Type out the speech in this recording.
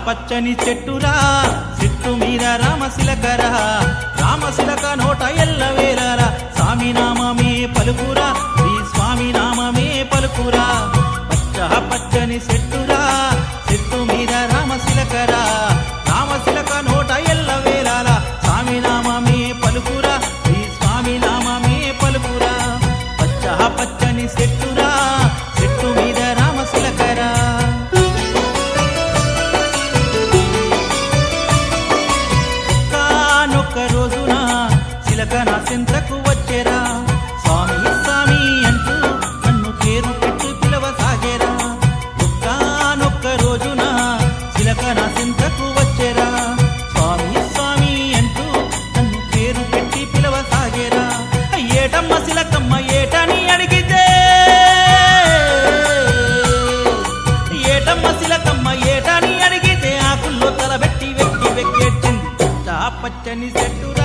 పచ్చని చెట్టురా చెట్టు మీద రామశిలకరా రామశిలక నోట ఎల్లవేళరా స్వామి నామమే పలుకురా శ్రీ స్వామి నామమే పలుకురా పచ్చని చెట్టురా చెట్టు మీద రామశిలకరా రామశిలక నోట ఎల్లవేళరా స్వామి నామమే పలుకురా శ్రీ స్వామి నామమే పలుకురా పచ్చని చెట్టురా చెట్టు మీద రామశిలకరా రోజున చిలక నా సింతకు వచ్చేరా స్వామి స్వామి అంటూ నన్ను పేరు పెట్టి పిలవసాగేరా ఒక్కనొక్క రోజున చిలక నా సింతకు వచ్చేరా స్వామి స్వామి అంటూ నన్ను పేరు పెట్టి పిలవసాగేరా ఏటమ్మ చిలకమ్మ ఏటని అడిగితే ఏటమ్మ చిలకమ్మ ఏటని అడిగితే ఆకుల్లో తలబెట్టి వెక్కి వెక్కేచ్చింది పచ్చని చెట్టు